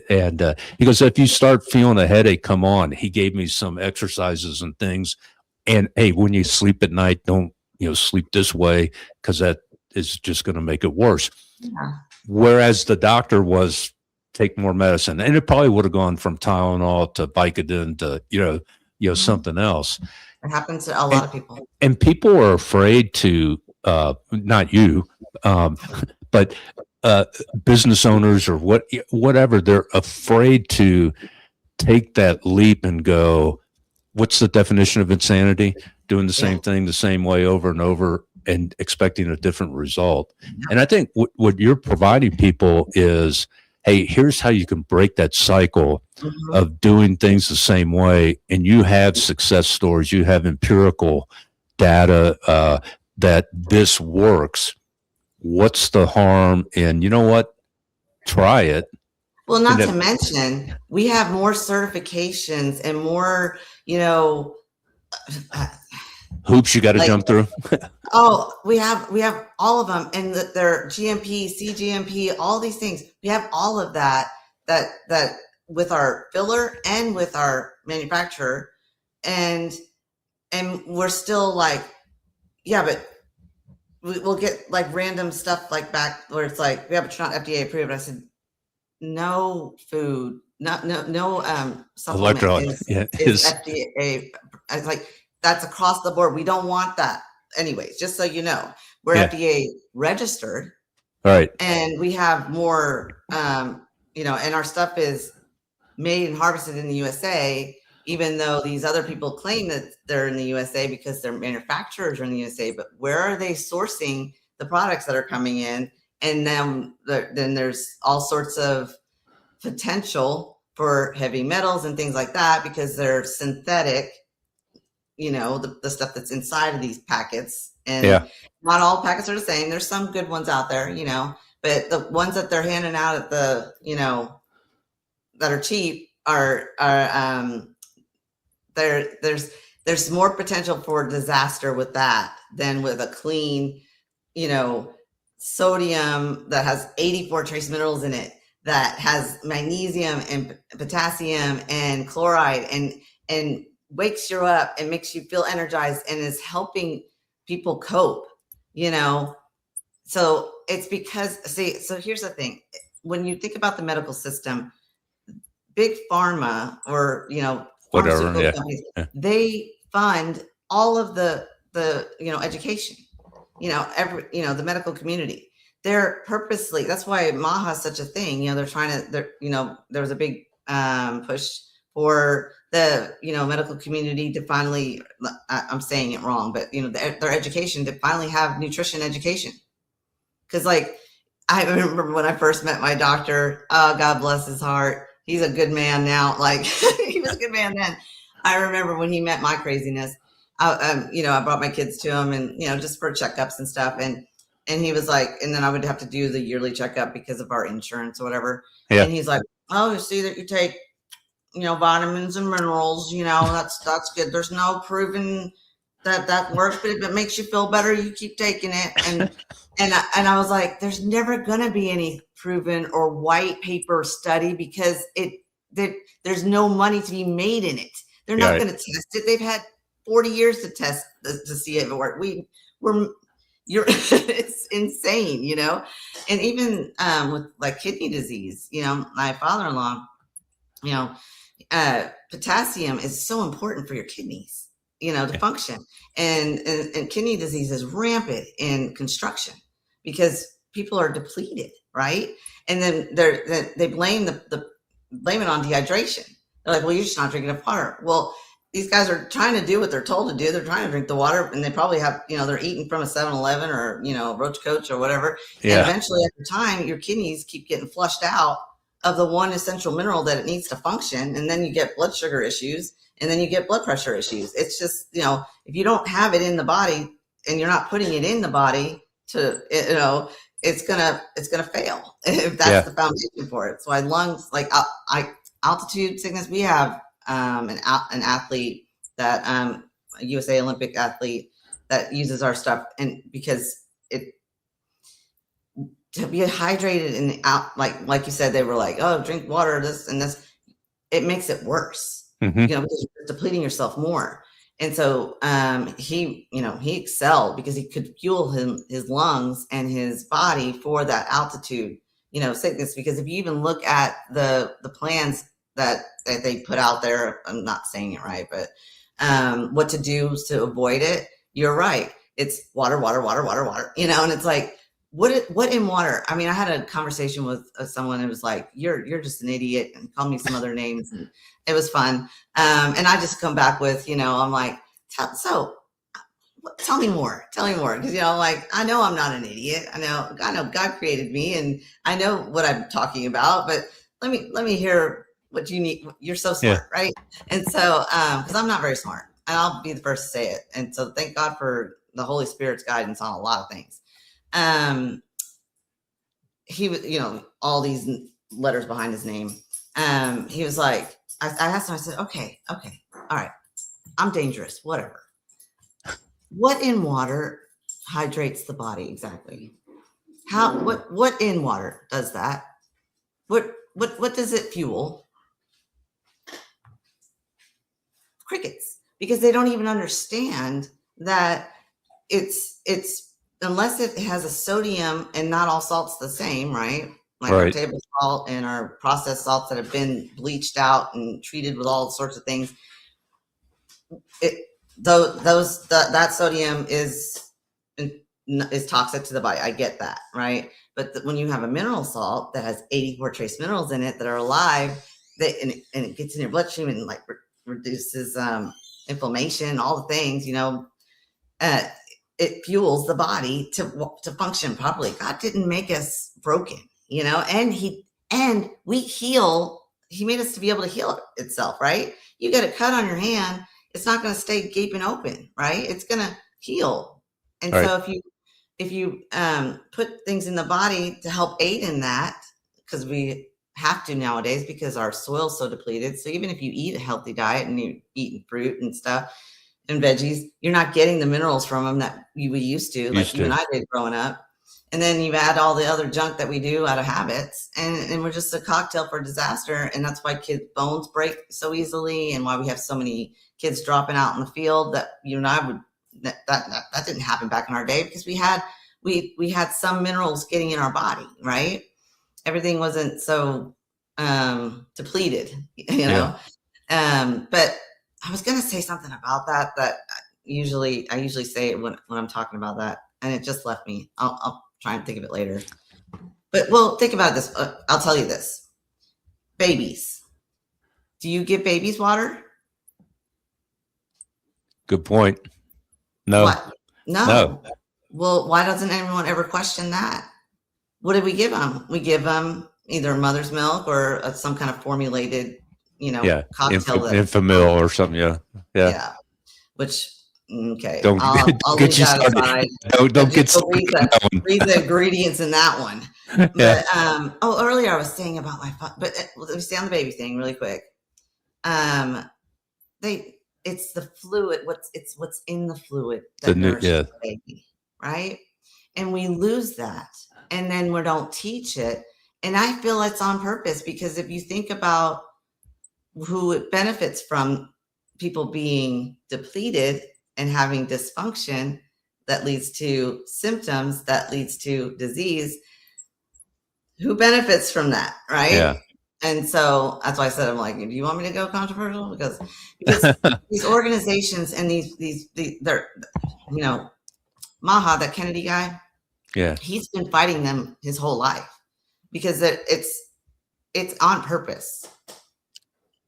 And he goes, if you start feeling a headache come on, he gave me some exercises and things. And hey, when you sleep at night, don't sleep this way, because that is just going to make it worse. Yeah. Whereas the doctor was take more medicine, and it probably would have gone from Tylenol to Vicodin to something else. It happens to a lot of people. And people are afraid to, not you, but business owners or whatever, they're afraid to take that leap and go, what's the definition of insanity? Doing the same thing the same way over and over and expecting a different result. And I think what you're providing people is, hey, here's how you can break that cycle of doing things the same way. And you have success stories, you have empirical data that this works. What's the harm? And you know what? Try it. Well, not to mention, we have more certifications and more, hoops you got to jump through. we have all of them, and they're GMP, CGMP, all these things. We have all of that with our filler and with our manufacturer, and we're still like, yeah, but we'll get like random stuff like back where it's like, yeah, but you're not FDA approved. I said, no food, no supplement is FDA. I was like, that's across the board. We don't want that. Anyways, just so you know, we're FDA registered. Right. And we have more, and our stuff is made and harvested in the USA, even though these other people claim that they're in the USA because their manufacturers are in the USA. But where are they sourcing the products that are coming in? And then there's all sorts of potential for heavy metals and things like that, because they're synthetic, the stuff that's inside of these packets. And not all packets are the same. There's some good ones out there, but the ones that they're handing out at the, that are cheap are there's more potential for disaster with that than with a clean, sodium that has 84 trace minerals in it, that has magnesium and potassium and chloride and wakes you up and makes you feel energized and is helping people cope, So it's because, so here's the thing. When you think about the medical system, big pharma or, pharmaceutical companies, they fund all of the education, the medical community. They're purposely, that's why MAHA is such a thing. They're trying to, there was a big push for the, medical community to finally, I'm saying it wrong, but, their education to finally have nutrition education. Cause like, I remember when I first met my doctor, oh, God bless his heart. He's a good man now. Like he was a good man then. I remember when he met my craziness, I brought my kids to him and, just for checkups and stuff. And he was like, and then I would have to do the yearly checkup because of our insurance or whatever. Yeah. And he's like, oh, you see that you take, vitamins and minerals, that's good. There's no proven that works, but if it makes you feel better, you keep taking it. And I was like, there's never going to be any proven or white paper study because there's no money to be made in it. They're not going to test it. They've had 40 years to test to see if it worked. It's insane, you know. And even with like kidney disease, you know, my father-in-law, you know, potassium is so important for your kidneys, you know, to function. And kidney disease is rampant in construction because people are depleted, right? And then they blame blame it on dehydration. They're like, well, you're just not drinking enough water. Well, these guys are trying to do what they're told to do. They're trying to drink the water, and they probably have, you know, they're eating from a 7-Eleven or, you know, Roach Coach or whatever. Yeah. And eventually, after time, your kidneys keep getting flushed out of the one essential mineral that it needs to function. And then you get blood sugar issues, and then you get blood pressure issues. It's just, you know, if you don't have it in the body and you're not putting it in the body to, you know, it's gonna fail if that's the foundation for it. So lungs, like altitude sickness, we have an athlete that a USA Olympic athlete that uses our stuff, and because to be hydrated and out, like you said, they were like, oh, drink water, this and this, it makes it worse, you know, because you're depleting yourself more. And so he excelled because he could fuel his lungs and his body for that altitude, you know, sickness. Because if you even look at the plans that they put out there, I'm not saying it right, but what to do to avoid it, you're right. It's water, you know, and it's like, what in water? I mean, I had a conversation with someone who was like, you're just an idiot, and called me some other names, and it was fun. And I just come back with, you know, I'm like, tell me more. Because, you know, like, I know I'm not an idiot. I know God created me, and I know what I'm talking about, but let me hear what you need. You're so smart, right? And so, because I'm not very smart, and I'll be the first to say it. And so thank God for the Holy Spirit's guidance on a lot of things. He was, you know, all these letters behind his name. He was like, I asked him, I said, okay, all right, I'm dangerous, whatever. What in water hydrates the body exactly? What in water does that? What does it fuel? Crickets, because they don't even understand that it's unless it has a sodium, and not all salt's the same, right? Like our table salt and our processed salts that have been bleached out and treated with all sorts of things. That sodium is toxic to the body. I get that, right? But when you have a mineral salt that has 84 trace minerals in it that are alive, and it gets in your bloodstream and like reduces inflammation, all the things, you know, it fuels the body to function properly. God didn't make us broken, you know, and we heal. He made us to be able to heal itself, right? You get a cut on your hand, it's not going to stay gaping open, right? It's going to heal. And so if you put things in the body to help aid in that, because we have to nowadays because our soil's so depleted. So even if you eat a healthy diet and you eat fruit and stuff and veggies, you're not getting the minerals from them that we used to, like you and I did growing up. And then you add all the other junk that we do out of habits, and we're just a cocktail for disaster. And that's why kids' bones break so easily, and why we have so many kids dropping out in the field that you and I would, that didn't happen back in our day, because we had some minerals getting in our body, right? Everything wasn't so depleted, you know. But I was going to say something about that I usually say it when I'm talking about that, and it just left me. I'll try and think of it later. But well, think about this. I'll tell you this. Babies. Do you give babies water? Good point. No. What? No. Well, why doesn't anyone ever question that? What do we give them? We give them either mother's milk or some kind of formulated, you know, cocktail. Infamil or something. Yeah. Which, okay. Don't get you started. Don't get started. Read the ingredients in that one. But, earlier I was saying about but let me stay on the baby thing really quick. it's the fluid. What's in the fluid that nourishes the baby, right? And we lose that, and then we don't teach it. And I feel it's on purpose, because if you think about who it benefits from, people being depleted and having dysfunction that leads to symptoms, that leads to disease, who benefits from that, right? Yeah. And so that's why I said, I'm like, do you want me to go controversial? Because these organizations and they're, Maha, that Kennedy guy, Yeah. he's been fighting them his whole life, because it's on purpose.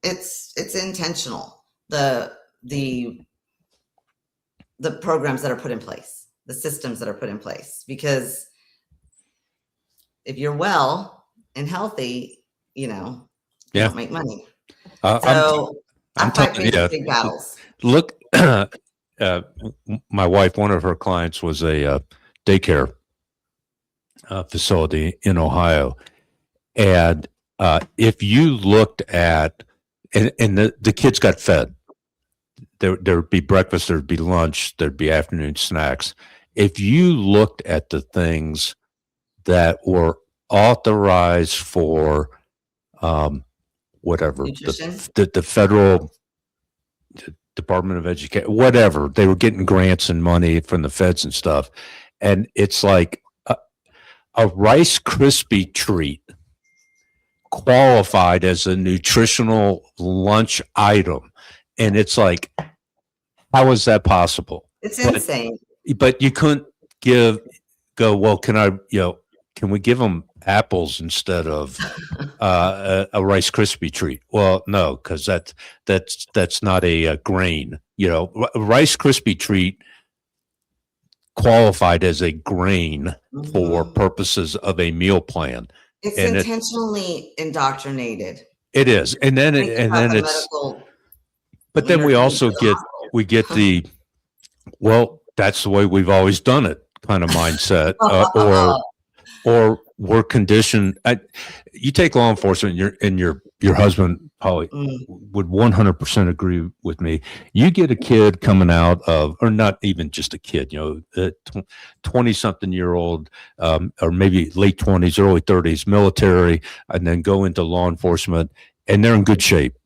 It's intentional. The programs that are put in place, the systems that are put in place, because if you're well and healthy, you don't make money. So I fight these big battles. Look, my wife, one of her clients was a daycare facility in Ohio. And if you looked at, and the kids got fed, there would be breakfast, there'd be lunch, there'd be afternoon snacks. If you looked at the things that were authorized for whatever, the federal Department of Education, whatever, they were getting grants and money from the feds and stuff. And it's like a Rice Krispie treat qualified as a nutritional lunch item. And it's like, how is that possible? It's insane. But you couldn't well, can we give them apples instead of a Rice Krispie treat? Well, no, because that's not a grain. Rice Krispie treat qualified as a grain for purposes of a meal plan. It's intentionally indoctrinated. It is, and then it's. But then we also get that's the way we've always done it kind of mindset, or we're conditioned. You take law enforcement, and your husband probably would 100% agree with me. You get a kid coming out of, or not even just a kid, 20-something-year-old, or maybe late 20s, early 30s, military, and then go into law enforcement, and they're in good shape,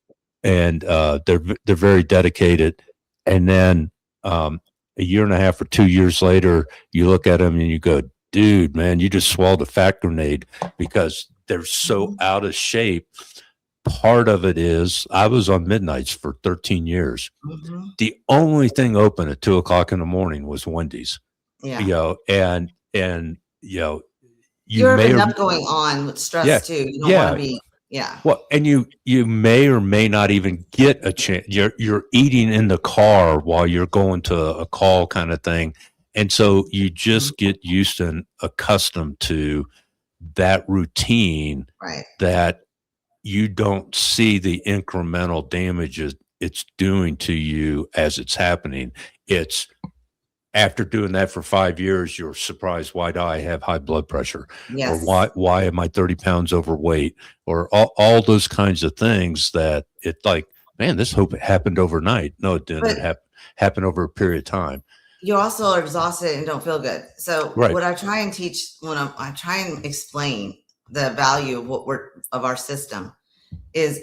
and they're very dedicated, and then a year and a half or 2 years later, you look at them and you go, dude, man, you just swallowed a fat grenade, because they're so out of shape. Part of it is I was on midnights for 13 years. The only thing open at 2:00 in the morning was Wendy's. Yeah. And you have enough going on with stress too. You don't want to be. Yeah. Well, and you may or may not even get a chance. You're eating in the car while you're going to a call kind of thing. And so you just get used and accustomed to that routine, right, that you don't see the incremental damage it's doing to you as it's happening. It's after doing that for 5 years, you're surprised, why do I have high blood pressure? Yes. Or why am I 30 pounds overweight? Or all those kinds of things that it's like, man, this hope it happened overnight. No, it didn't. It happened over a period of time. You also are exhausted and don't feel good. So what I try and teach when I try and explain the value of our system is,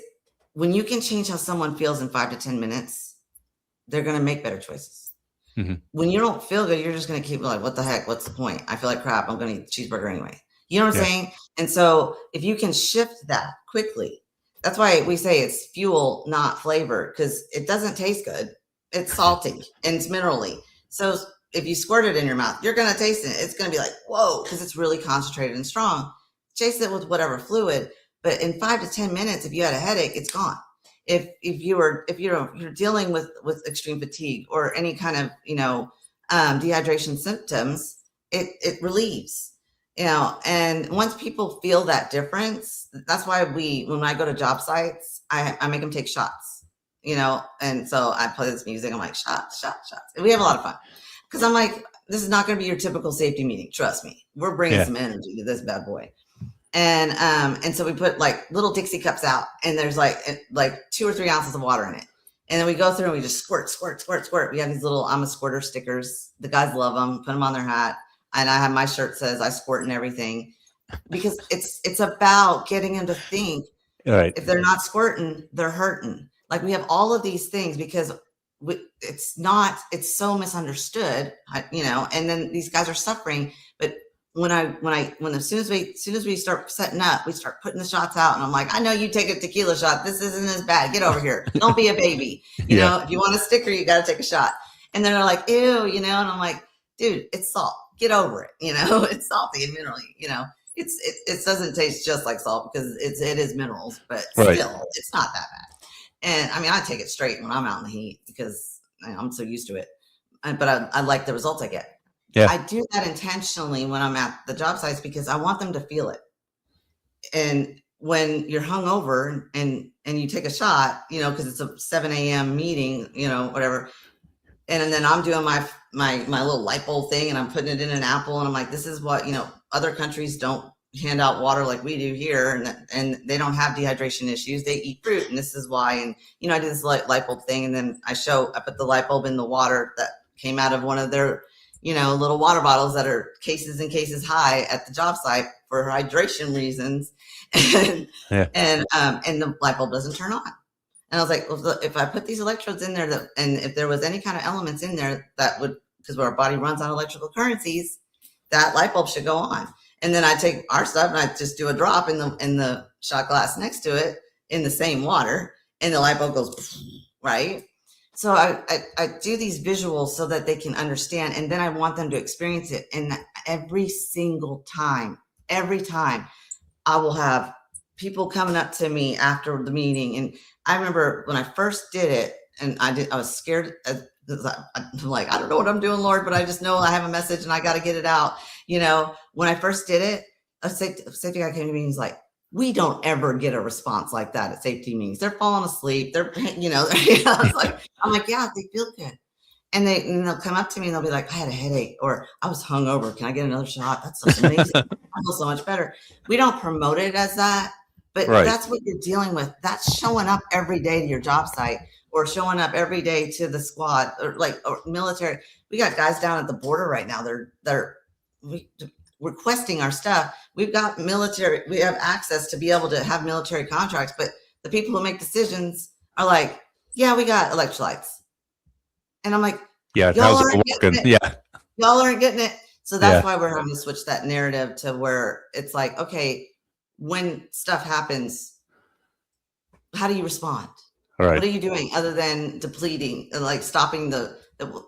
when you can change how someone feels in 5 to 10 minutes, they're going to make better choices. When you don't feel good, you're just going to keep like, what the heck? What's the point? I feel like crap. I'm going to eat a cheeseburger anyway. You know what I'm saying? And so if you can shift that quickly, that's why we say it's fuel, not flavor, because it doesn't taste good. It's salty and it's minerally. So if you squirt it in your mouth, you're going to taste it. It's going to be like, whoa, because it's really concentrated and strong. Chase it with whatever fluid. But in 5 to 10 minutes, if you had a headache, it's gone. If you're dealing with extreme fatigue or any kind of dehydration symptoms, it relieves. And once people feel that difference, that's why when I go to job sites, I make them take shots. And so I play this music. I'm like, shots. And we have a lot of fun, because I'm like, this is not going to be your typical safety meeting. Trust me, we're bringing some energy to this bad boy. And so we put like little Dixie cups out, and there's like 2 or 3 ounces of water in it. And then we go through and we just squirt, squirt, squirt, squirt. We have these little I'm a squirter stickers. The guys love them, put them on their hat. And I have my shirt says I squirt and everything, because it's about getting them to think, Right. if they're not squirting, they're hurting. Like, we have all of these things because it's so misunderstood, and then these guys are suffering. But as soon as we start setting up, we start putting the shots out, and I'm like, I know you take a tequila shot. This isn't as bad. Get over here. Don't be a baby. If you want a sticker, you got to take a shot. And then they're like, ew, and I'm like, dude, it's salt. Get over it. It's salty and minerally, it doesn't taste just like salt because it is minerals, but still, it's not that bad. And I mean, I take it straight when I'm out in the heat because I'm so used to it. But I like the results I get. Yeah. I do that intentionally when I'm at the job sites because I want them to feel it. And when you're hungover and you take a shot, because it's a 7 a.m. meeting, whatever. And then I'm doing my little light bulb thing and I'm putting it in an apple. And I'm like, this is what, other countries don't hand out water like we do here. And they don't have dehydration issues. They eat fruit. And this is why. And, I do this light bulb thing. And then I put the light bulb in the water that came out of one of their, little water bottles that are cases and cases high at the job site for hydration reasons. And the light bulb doesn't turn on. And I was like, well, if I put these electrodes in there, and if there was any kind of elements in there that would, because our body runs on electrical currencies, that light bulb should go on. And then I take our stuff and I just do a drop in the shot glass next to it in the same water, and the light bulb goes right. So I do these visuals so that they can understand, and then I want them to experience it. And every single time, I will have people coming up to me after the meeting. And I remember when I first did it, and I was scared. I'm like, I don't know what I'm doing, Lord, but I just know I have a message and I got to get it out. When I first did it, a safety guy came to me and he's like, we don't ever get a response like that at safety meetings. They're falling asleep. They're, I'm like, yeah, they feel good. And they'll come up to me and they'll be like, I had a headache, or I was hungover. Can I get another shot? That's so amazing. I feel so much better. We don't promote it as that, but that's what you're dealing with. That's showing up every day to your job site, or showing up every day to the squad, or military. We got guys down at the border right now. They're requesting our stuff. We've got military. We have access to be able to have military contracts, but the people who make decisions are like, yeah, we got electrolytes. And I'm like, yeah, how's it working? Yeah. Y'all aren't getting it. So that's why we're having to switch that narrative to where it's like, okay, when stuff happens, how do you respond? Right. What are you doing other than depleting, like stopping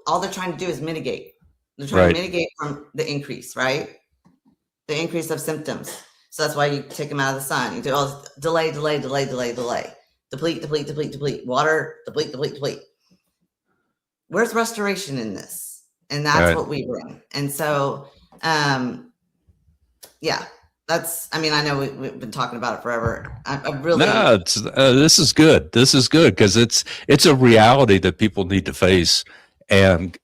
all they're trying to do is mitigate. They're trying to mitigate from the increase, right? The increase of symptoms. So that's why you take them out of the sun. You do delay. Deplete. Water, deplete. Where's restoration in this? And that's what we bring. And so, I know we've been talking about it forever. I really this is good. This is good because it's a reality that people need to face, and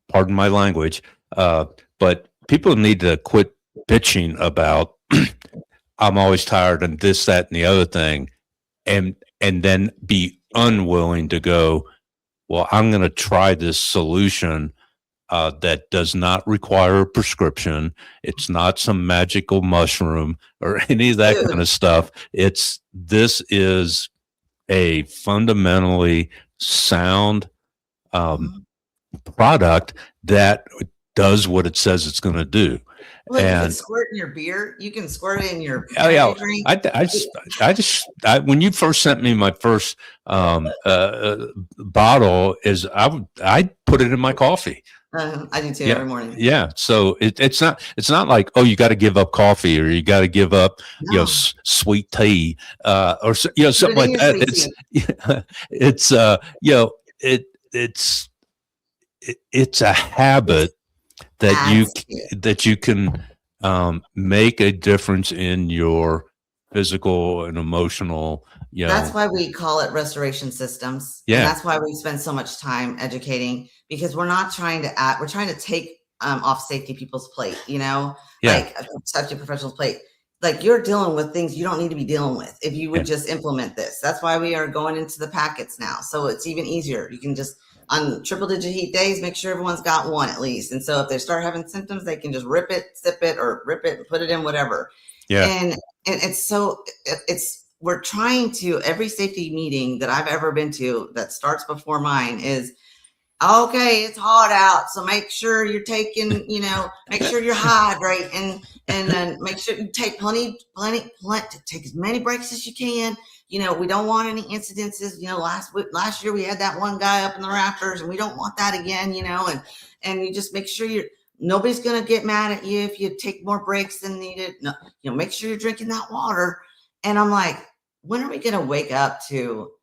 pardon my language, but people need to quit bitching about I'm always tired and this, that, and the other thing, and then be unwilling to go, well, I'm going to try this solution that does not require a prescription. It's not some magical mushroom or any of that kind of stuff. This is a fundamentally sound product that does what it says it's going to do. Well, you can squirt in your beer. You can squirt it in your drink. When you first sent me my first bottle, I put it in my coffee. I do too every morning. Yeah, so it's not like, oh, you got to give up coffee or you got to give up sweet tea or something like that. It's a habit that you can make a difference in your physical and emotional. That's why we call it restoration systems. Yeah, and that's why we spend so much time educating, because we're not trying to we're trying to take off safety people's plate. Like safety professionals' plate. like you're dealing with things you don't need to be dealing with if you would Yeah. just implement this. That's why we are going into the packets now. So it's even easier. You can just on triple digit heat days, make sure everyone's got one at least. And so if they start having symptoms, they can just rip it, sip it, or rip it and put it in whatever. Yeah. And we're trying to, every safety meeting that I've ever been to that starts before mine is, okay, it's hot out, so make sure you're taking, make sure you're hydrating, and then make sure you take plenty, take as many breaks as you can. We don't want any incidences. Last year we had that one guy up in the rafters, and we don't want that again. And you just make sure nobody's gonna get mad at you if you take more breaks than needed. No, make sure you're drinking that water. And I'm like, when are we gonna wake up to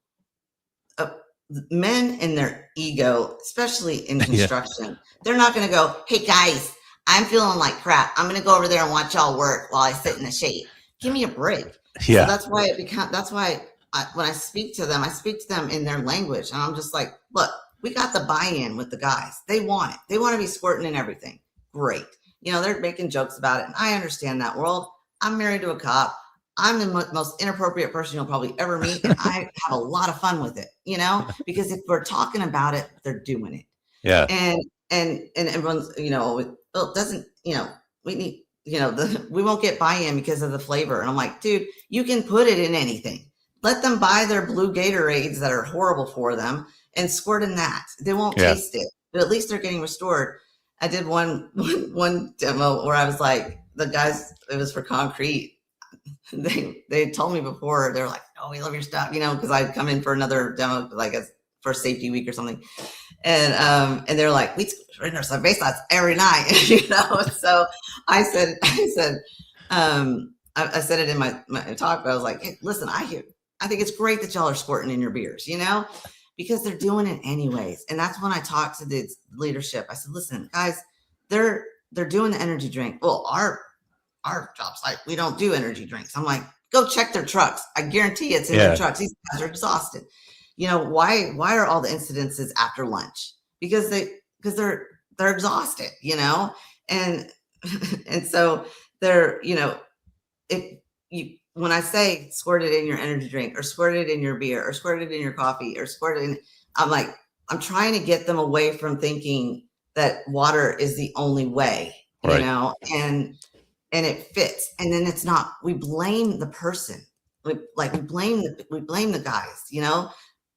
men and their ego, especially in construction? Yeah. They're not going to go, hey guys, I'm feeling like crap. I'm going to go over there and watch y'all work while I sit in the shade. Give me a break. Yeah. So that's why when I speak to them in their language. And I'm just like, look, we got the buy-in with the guys. They want it. They want to be squirting and everything. Great. They're making jokes about it. And I understand that world. I'm married to a cop. I'm the most inappropriate person you'll probably ever meet. And I have a lot of fun with it, because if we're talking about it, they're doing it. Yeah. And everyone's, it doesn't, we need, we won't get buy-in because of the flavor. And I'm like, dude, you can put it in anything. Let them buy their blue Gatorades that are horrible for them and squirt in that. They won't taste it, but at least they're getting restored. I did one demo where I was like, the guys, it was for concrete. They told me before, they're like, oh, we love your stuff, because I'd come in for another demo, like for safety week or something. And they're like, we render some base lots every night, So I said it in my talk, but I was like, hey, listen, I think it's great that y'all are squirting in your beers, because they're doing it anyways. And that's when I talked to the leadership. I said, listen, guys, they're doing the energy drink. Well, our job site, we don't do energy drinks. I'm like, go check their trucks. I guarantee it's in their trucks. These guys are exhausted. Why are all the incidences after lunch? Because they're exhausted, and so they're, when I say squirt it in your energy drink or squirt it in your beer or squirt it in your coffee or squirt it in, I'm like, I'm trying to get them away from thinking that water is the only way, and it fits. And then it's not, we blame the person. We blame the guys,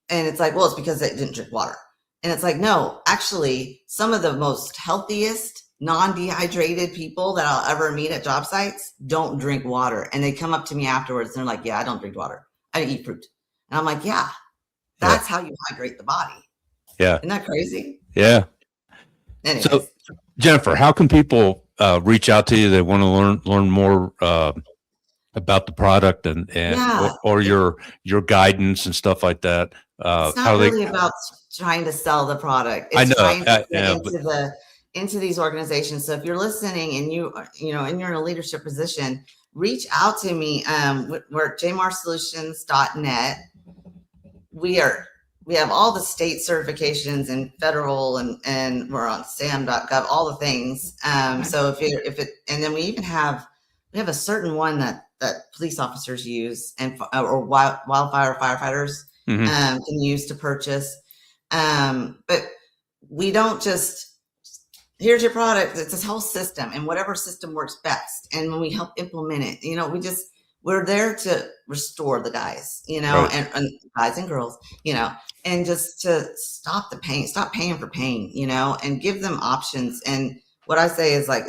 and it's like, well, it's because they didn't drink water. And it's like, no, actually some of the most healthiest, non-dehydrated people that I'll ever meet at job sites don't drink water. And they come up to me afterwards and they're like, yeah, I don't drink water. I eat fruit. And I'm like, yeah, that's how you hydrate the body. Yeah. Isn't that crazy? Yeah. Anyways. So Jennifer, how can people reach out to you? They want to learn more about the product and or your guidance and stuff like that. It's not really about trying to sell the product. It's trying to get into these organizations. So if you're listening and and you're in a leadership position, reach out to me. We're at JMARSolutions.net. We have all the state certifications and federal, and we're on SAM.gov, all the things. So and then we have a certain one that police officers use or wildfire firefighters can use to purchase. But we don't just, here's your product. It's this whole system, and whatever system works best. And when we help implement it, we're there to restore the guys, right. and guys and girls, and just to stop the pain, stop paying for pain, and give them options. And what I say is like,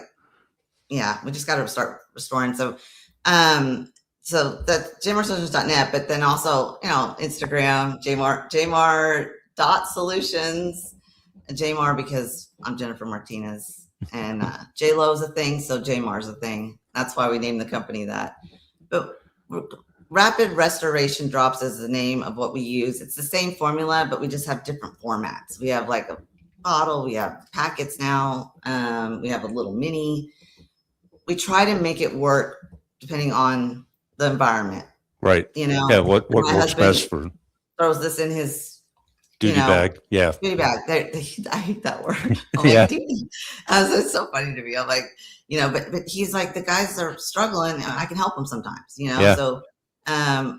we just got to start restoring. So that's JMARSolutions.net, but then also, Instagram, JMAR.Solutions, JMAR because I'm Jennifer Martinez, and J-Lo is a thing, so JMAR is a thing. That's why we named the company that. But Rapid Restoration Drops is the name of what we use. It's the same formula, but we just have different formats. We have like a bottle, we have packets now, we have a little mini. We try to make it work depending on the environment. Right. Yeah, what works best for. Throws this in his Duty bag. Yeah. Duty bag. I hate that word. I'm Yeah. like, duty. It's so funny to me. I'm like, but he's like, the guys are struggling and I can help them sometimes, Yeah. So,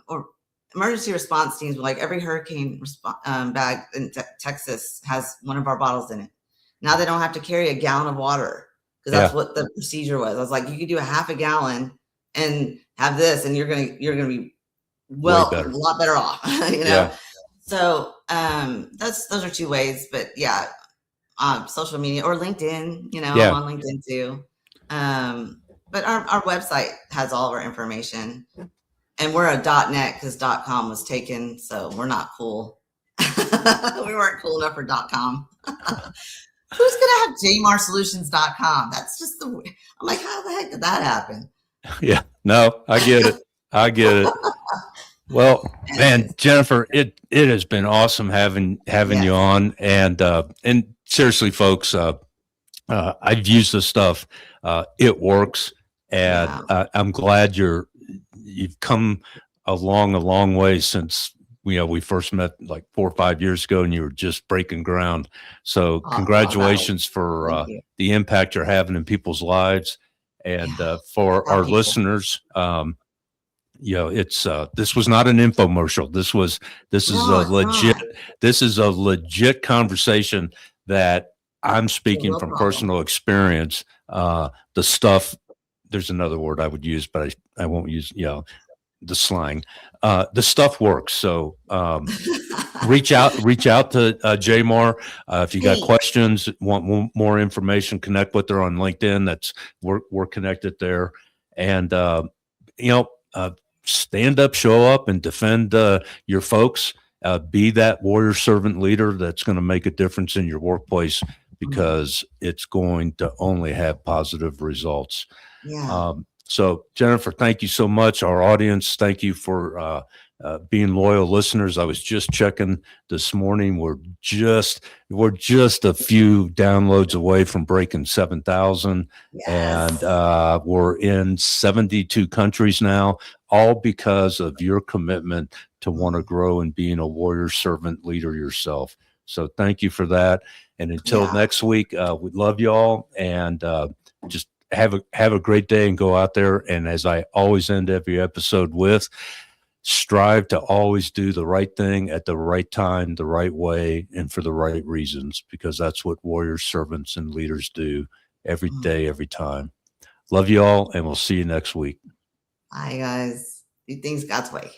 or emergency response teams, like every hurricane bag in Texas has one of our bottles in it. Now they don't have to carry a gallon of water because that's what the procedure was. I was like, you could do a half a gallon and have this, and you're gonna be a lot better off, Yeah. So those are two ways, but yeah, social media or LinkedIn, I'm on LinkedIn too. But our website has all of our information, and we're a .net because .com was taken, so we're not cool. We weren't cool enough for .com. Who's gonna have JMARSolutions.com? That's just I'm like, how the heck did that happen? Yeah, no, I get it. I get it. Well, man, Jennifer, it has been awesome having you on, and seriously, folks, I've used this stuff. It works, and I'm glad you've come along a long way since we first met like 4 or 5 years ago, and you were just breaking ground. So congratulations for the impact you're having in people's lives, and for our listeners. It's this was not an infomercial. This is a legit conversation that I'm speaking from personal experience. The stuff, there's another word I would use, but I won't use, the slang. The stuff works. So reach out to JMAR. If you got questions, want more information, connect with her on LinkedIn. We're connected there. And, stand up, show up, and defend your folks. Be that warrior servant leader that's going to make a difference in your workplace, because it's going to only have positive results. Yeah. So Jennifer, thank you so much. Our audience, thank you for being loyal listeners. I was just checking this morning. We're just a few downloads away from breaking 7,000, and we're in 72 countries now, all because of your commitment to want to grow and being a warrior servant leader yourself. So thank you for that. And until next week, we love you all, and just have a great day, and go out there. And as I always end every episode with, strive to always do the right thing at the right time, the right way, and for the right reasons, because that's what warrior servants and leaders do every day, every time. Love you all, and we'll see you next week. Bye, guys. Do things God's way.